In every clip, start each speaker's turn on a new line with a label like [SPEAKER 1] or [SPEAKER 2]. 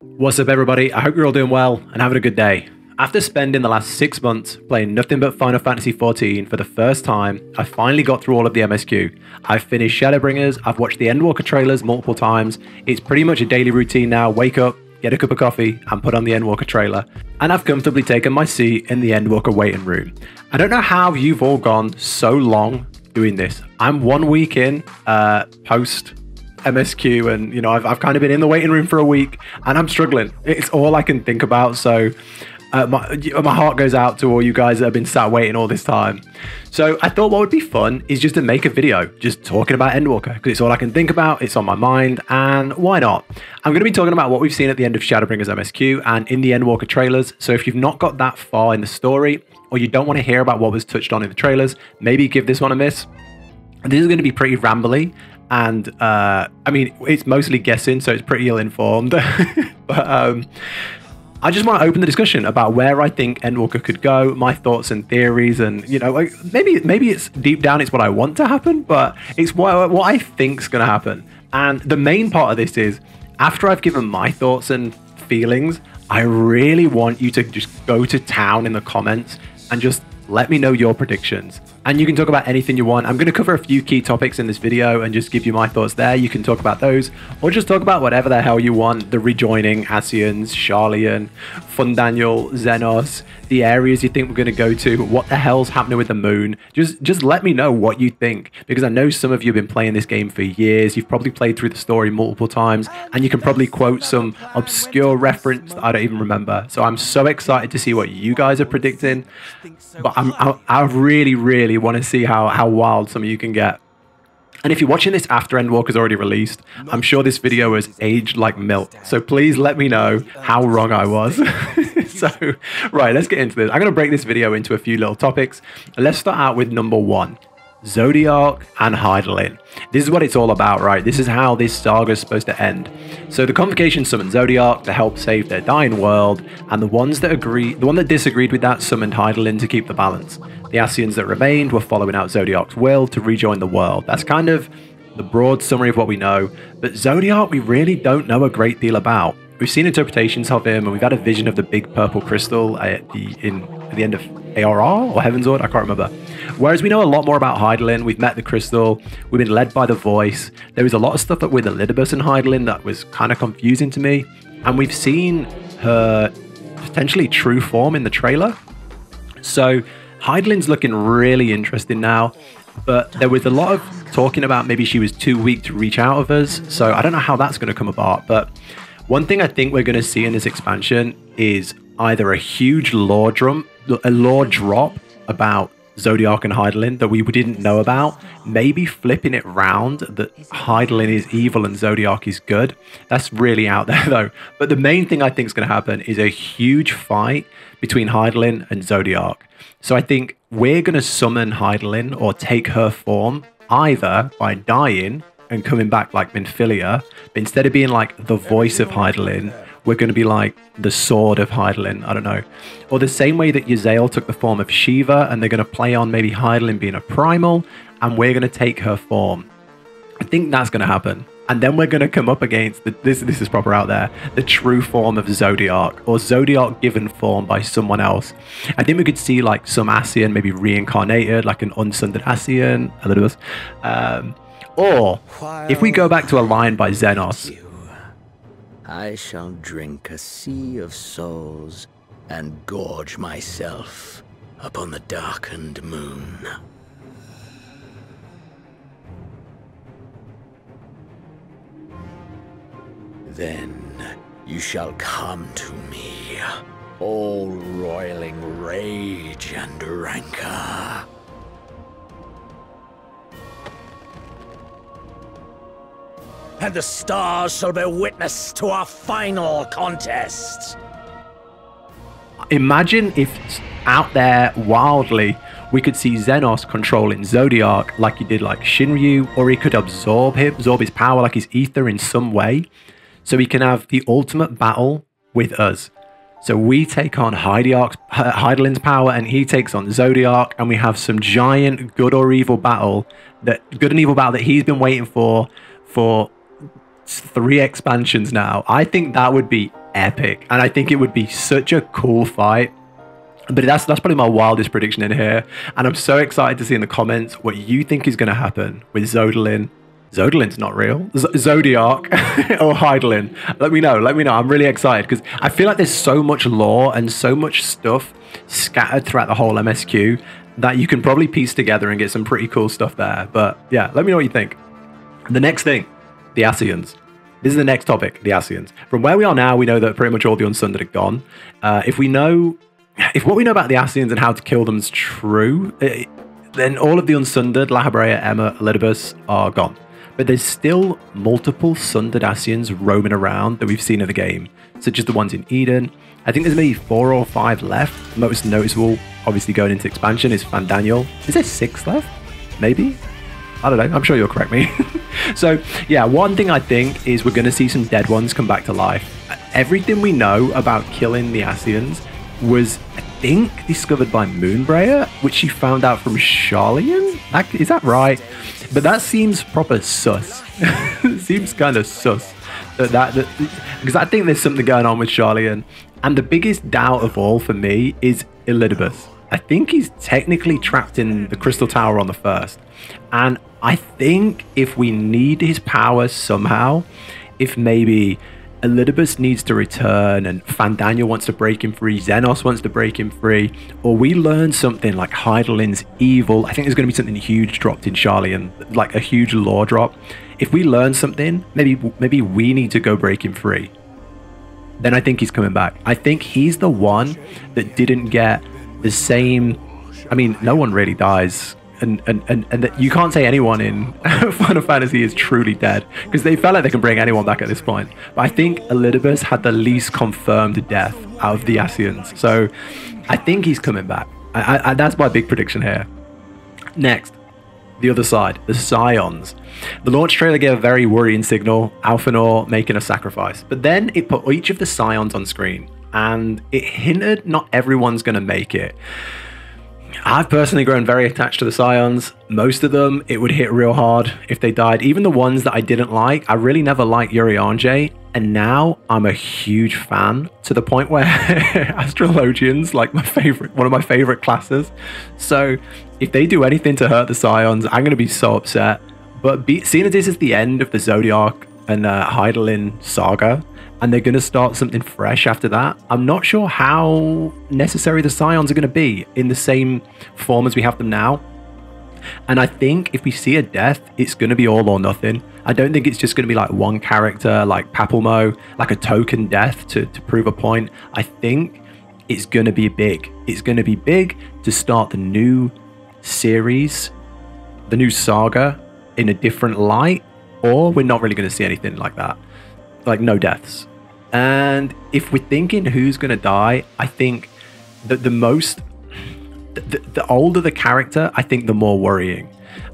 [SPEAKER 1] What's up everybody, I hope you're all doing well and having a good day. After spending the last 6 months playing nothing but Final Fantasy XIV for the first time, I finally got through all of the MSQ. I've finished Shadowbringers, I've watched the Endwalker trailers multiple times. It's pretty much a daily routine now. Wake up, get a cup of coffee and put on the Endwalker trailer. And I've comfortably taken my seat in the Endwalker waiting room. I don't know how you've all gone so long doing this. I'm 1 week in, post MSQ, and you know I've kind of been in the waiting room for a week and I'm struggling. It's all I can think about, so my heart goes out to all you guys that have been sat waiting all this time. So I thought what would be fun is just to make a video just talking about Endwalker, because it's all I can think about, it's on my mind, and why not? I'm going to be talking about what we've seen at the end of Shadowbringers MSQ and in the Endwalker trailers. So if you've not got that far in the story, or you don't want to hear about what was touched on in the trailers, maybe give this one a miss. This is going to be pretty rambly. And I mean, it's mostly guessing, so it's pretty ill-informed. But I just want to open the discussion about where I think Endwalker could go, my thoughts and theories, and you know, like maybe it's deep down it's what I want to happen, but it's what I think's going to happen. And the main part of this is, after I've given my thoughts and feelings, I really want you to just go to town in the comments and just let me know your predictions. And you can talk about anything you want. I'm going to cover a few key topics in this video and just give you my thoughts there. You can talk about those, or just talk about whatever the hell you want. The rejoining, Aseans, Charlian, Fun Daniel, Xenos, the areas you think we're going to go to, what the hell's happening with the moon. Just let me know what you think, because I know some of you have been playing this game for years. You've probably played through the story multiple times, and you can probably quote some obscure reference that I don't even remember. So I'm so excited to see what you guys are predicting. But I really want to see how wild some of you can get. And if you're watching this after Endwalker's already released, I'm sure this video has aged like milk. So please let me know how wrong I was. So, right, let's get into this. I'm going to break this video into a few little topics. Let's start out with number one. Zodiark and Hydaelyn. This is what it's all about, right? This is how this saga is supposed to end. So the Convocation summoned Zodiark to help save their dying world, and the one that disagreed with that summoned Hydaelyn to keep the balance. The Aseans that remained were following out Zodiark's will to rejoin the world. That's kind of the broad summary of what we know, but Zodiark we really don't know a great deal about. We've seen interpretations of him, and we've had a vision of the big purple crystal at the end of ARR or Heaven's Word, I can't remember. Whereas we know a lot more about Hydaelyn. We've met the crystal, we've been led by the voice. There was a lot of stuff with Elidibus and Hydaelyn that was kind of confusing to me, and we've seen her potentially true form in the trailer. So Hydaelyn's looking really interesting now, but there was a lot of talking about maybe she was too weak to reach out of us, so I don't know how that's going to come apart. But one thing I think we're going to see in this expansion is either a huge lore drop about Zodiark and Hydaelyn that we didn't know about, maybe flipping it round that Hydaelyn is evil and Zodiark is good. That's really out there though. But the main thing I think is going to happen is a huge fight between Hydaelyn and Zodiark. So I think we're going to summon Hydaelyn or take her form either by dying and coming back like Minfilia, but instead of being like the voice of Hydaelyn, we're going to be like the sword of Hydaelyn, I don't know. Or the same way that Yzael took the form of Shiva, and they're going to play on maybe Hydaelyn being a primal, and we're going to take her form. I think that's going to happen. And then we're going to come up against, this is proper out there, the true form of Zodiark, or Zodiark given form by someone else. I think we could see like some Asean maybe reincarnated, like an unsundered Asean, a little bit. Or if we go back to a line by Xenos,
[SPEAKER 2] I shall drink a sea of souls and gorge myself upon the darkened moon. Then you shall come to me, all roiling rage and rancor. And the stars shall bear witness to our final contest.
[SPEAKER 1] Imagine if out there wildly we could see Xenos controlling Zodiark like he did like Shinryu, or he could absorb his power like his ether in some way, so he can have the ultimate battle with us. So we take on Hydaelyn's power, and he takes on Zodiark, and we have some giant good and evil battle that he's been waiting for 3 expansions now. I think that would be epic. And I think it would be such a cool fight. But that's probably my wildest prediction in here. And I'm so excited to see in the comments what you think is going to happen with Zodalin. Zodalin's not real. Zodiac or Hydaelyn. Let me know. I'm really excited because I feel like there's so much lore and so much stuff scattered throughout the whole MSQ that you can probably piece together and get some pretty cool stuff there. But yeah, let me know what you think. The next thing, the Aseans. This is the next topic, the Aseans. From where we are now, we know that pretty much all the Unsundered are gone. If what we know about the Aseans and how to kill them is true, then all of the Unsundered, La Habrea, Emma, Elidibus are gone. But there's still multiple Sundered Aseans roaming around that we've seen in the game, such as the ones in Eden. I think there's maybe 4 or 5 left. Most noticeable, obviously going into expansion, is Fandaniel. Is there 6 left? Maybe? I don't know. I'm sure you'll correct me. So, yeah, one thing I think is we're going to see some dead ones come back to life. Everything we know about killing the Aseans was, I think, discovered by Moonbrayer, which she found out from Charlian? Is that right? But that seems proper sus. It seems kind of sus. Because I think there's something going on with Charlian. And the biggest doubt of all for me is Elidibus. I think he's technically trapped in the Crystal Tower on the first. And I think if we need his power somehow, if maybe Elidibus needs to return and Fandaniel wants to break him free, Xenos wants to break him free, or we learn something like Hydaelyn's evil. I think there's going to be something huge dropped in Charlian, like a huge lore drop. If we learn something, maybe we need to go break him free. Then I think he's coming back. I think he's the one that didn't get the same. I mean, no one really dies. And that you can't say anyone in Final Fantasy is truly dead because they felt like they can bring anyone back at this point. But I think Elidibus had the least confirmed death out of the Aseans. So I think he's coming back. That's my big prediction here. Next, the other side, the Scions. The launch trailer gave a very worrying signal, Alphanor making a sacrifice. But then it put each of the Scions on screen and it hinted not everyone's going to make it. I've personally grown very attached to the Scions. Most of them, it would hit real hard if they died. Even the ones that I didn't like, I really never liked Urianger. And now I'm a huge fan to the point where Astrologian's like one of my favorite classes. So if they do anything to hurt the Scions, I'm going to be so upset. But seeing as this is the end of the Zodiac and Hydaelyn saga, and they're going to start something fresh after that, I'm not sure how necessary the Scions are going to be in the same form as we have them now. And I think if we see a death, it's going to be all or nothing. I don't think it's just going to be like one character like Papelmo, like a token death to prove a point. I think it's going to be big. It's going to be big to start the new series, the new saga in a different light, or we're not really going to see anything like that. Like no deaths. And if we're thinking who's going to die, I think that the older the character, I think the more worrying.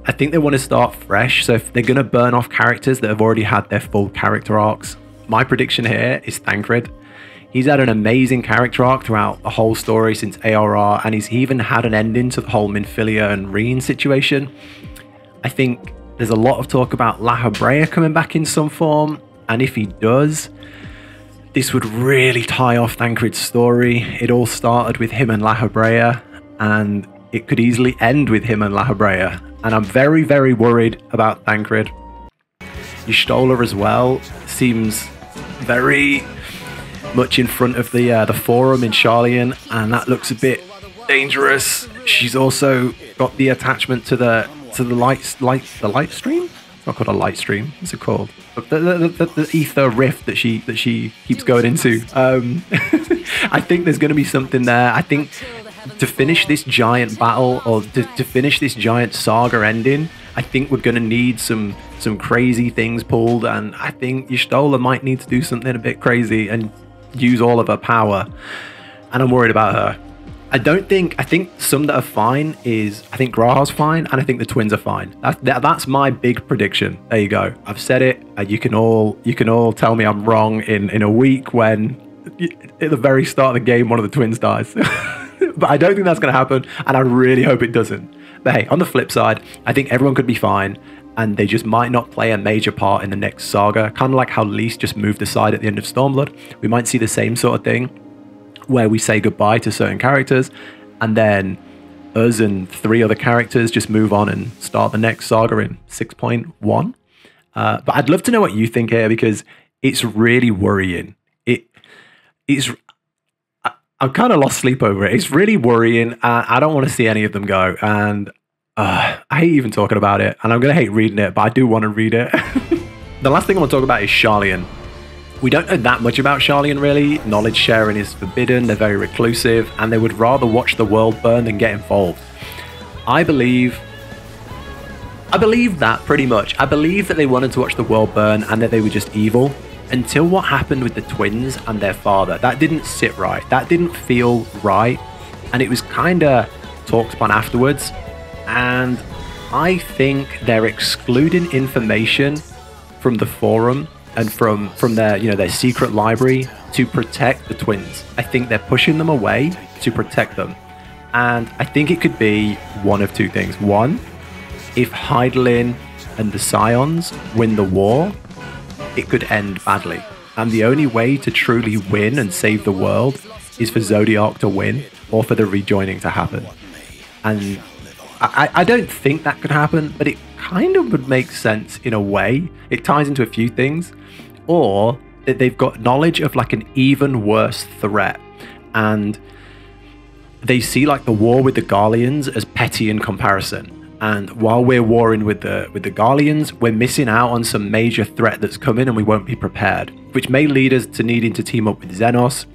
[SPEAKER 1] I think they want to start fresh. So if they're going to burn off characters that have already had their full character arcs, my prediction here is Thancred. He's had an amazing character arc throughout the whole story since ARR, and he's even had an ending to the whole Minfilia and Reen situation. I think there's a lot of talk about La Habrea coming back in some form. And if he does, this would really tie off Thancred's story. It all started with him and La Habrea, and it could easily end with him and La Habrea. And I'm very, very worried about Thancred. Y'shtola as well seems very much in front of the forum in Charlian, and that looks a bit dangerous. She's also got the attachment to the light stream. Not called a light stream. What's it called? The ether rift that she keeps going into. I think there's going to be something there. I think to finish this giant battle, or to finish this giant saga ending, I think we're going to need some crazy things pulled, and I think Y'shtola might need to do something a bit crazy and use all of her power. And I'm worried about her. I think some that are fine is, I think Graha's fine, and I think the twins are fine. That's my big prediction. There you go. I've said it. You can all tell me I'm wrong in a week when at the very start of the game one of the twins dies. But I don't think that's going to happen, and I really hope it doesn't. But hey, on the flip side, I think everyone could be fine. and they just might not play a major part in the next saga. Kind of like how Lys just moved aside at the end of Stormblood. We might see the same sort of thing, where we say goodbye to certain characters, and then us and 3 other characters just move on and start the next saga in 6.1. But I'd love to know what you think here, because it's really worrying. I've kind of lost sleep over it. It's really worrying. I don't want to see any of them go. And I hate even talking about it. And I'm going to hate reading it, but I do want to read it. The last thing I want to talk about is Sharlayan. We don't know that much about Sharlayan, really. Knowledge sharing is forbidden. They're very reclusive. And they would rather watch the world burn than get involved. I believe that pretty much. I believe that they wanted to watch the world burn and that they were just evil. Until what happened with the twins and their father. That didn't sit right. That didn't feel right. And it was kind of talked upon afterwards. And I think they're excluding information from the forum and from their, their secret library to protect the twins. I think they're pushing them away to protect them. And I think it could be one of 2 things. One, if Hydaelyn and the Scions win the war, it could end badly. And the only way to truly win and save the world is for Zodiark to win or for the rejoining to happen. And I don't think that could happen, but it kind of would make sense in a way. It ties into a few things. Or that they've got knowledge of like an even worse threat. And they see like the war with the Garleans as petty in comparison. And while we're warring with the Garleans, we're missing out on some major threat that's coming and we won't be prepared, which may lead us to needing to team up with Xenos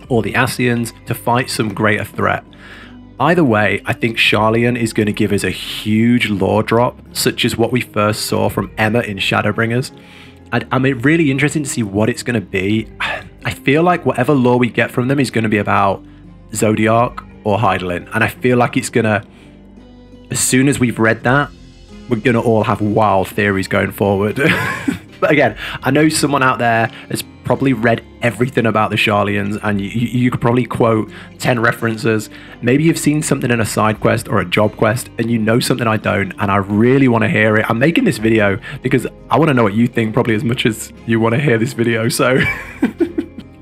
[SPEAKER 1] or the Aseans to fight some greater threat. Either way, I think Sharlayan is going to give us a huge lore drop, such as what we first saw from Emma in Shadowbringers. I'm really interested to see what it's going to be. I feel like whatever lore we get from them is going to be about Zodiark or Hydaelyn, and I feel like it's going to... As soon as we've read that, we're going to all have wild theories going forward. But again, I know someone out there has probably read everything about the Sharlayans, and you could probably quote 10 references. Maybe you've seen something in a side quest or a job quest, and you know something I don't, and I really want to hear it. I'm making this video because I want to know what you think probably as much as you want to hear this video, so...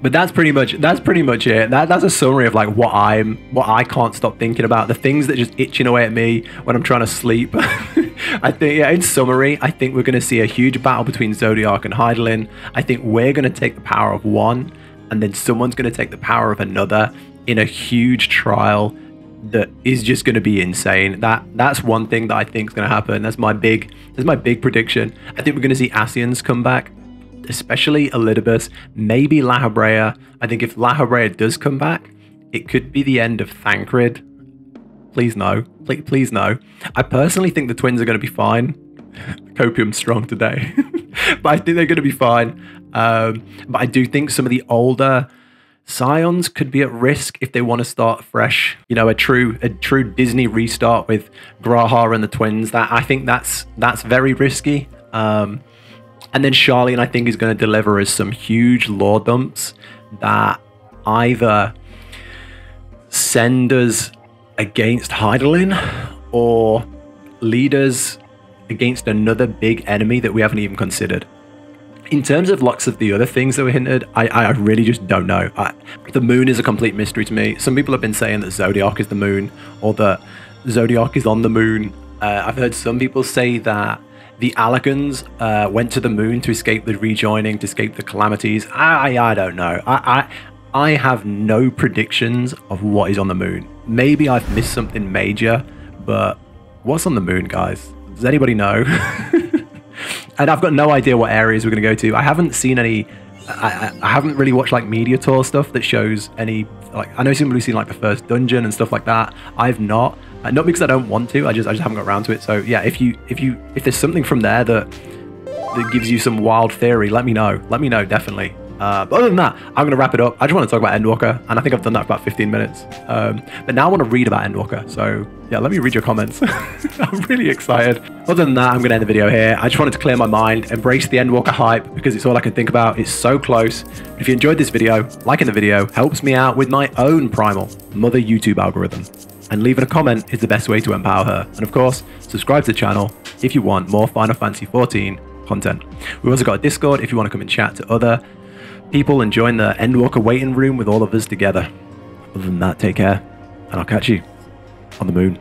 [SPEAKER 1] But that's pretty much it. That's a summary of like what I can't stop thinking about, the things that just itching away at me when I'm trying to sleep. I think, yeah, in summary, I think we're going to see a huge battle between Zodiark and Hydaelyn. I think we're going to take the power of one, and then someone's going to take the power of another in a huge trial that is just going to be insane. That's one thing that I think is going to happen. That's my big prediction. I think we're going to see Aseans come back, especially Elidibus, maybe Lahabrea. I think if Lahabrea does come back, it could be the end of Thancred. Please no. Please no. I personally think the twins are going to be fine. Copium's strong today. But I think they're going to be fine. But I do think some of the older Scions could be at risk if they want to start fresh. You know, a true Disney restart with Graha and the twins. That I think that's very risky. And then Sharlayan, I think, is going to deliver us some huge lore dumps that either send us against Hydaelyn or lead us against another big enemy that we haven't even considered. In terms of lots of the other things that were hinted, I really just don't know. The moon is a complete mystery to me. Some people have been saying that Zodiark is the moon, or that Zodiark is on the moon. I've heard some people say that the Allagans went to the moon to escape the rejoining, to escape the calamities. I don't know. I have no predictions of what is on the moon. Maybe I've missed something major, but what's on the moon, guys? Does anybody know? And I've got no idea what areas we're going to go to. I haven't seen any... I haven't really watched like media tour stuff that shows any... Like, I know some people have seen like the first dungeon and stuff like that. I've not. Not because I don't want to. I just haven't got around to it. So yeah, if there's something from there that gives you some wild theory, let me know. Let me know, definitely. But other than that, I'm going to wrap it up. I just want to talk about Endwalker, and I think I've done that for about 15 minutes. But now I want to read about Endwalker. So yeah, let me read your comments. I'm really excited. Other than that, I'm going to end the video here. I just wanted to clear my mind, embrace the Endwalker hype, because it's all I can think about. It's so close. If you enjoyed this video, liking the video helps me out with my own primal mother YouTube algorithm. and leaving a comment is the best way to empower her. And of course, subscribe to the channel if you want more Final Fantasy XIV content. We've also got a Discord if you want to come and chat to other people and join the Endwalker waiting room with all of us together. Other than that, take care, and I'll catch you on the moon.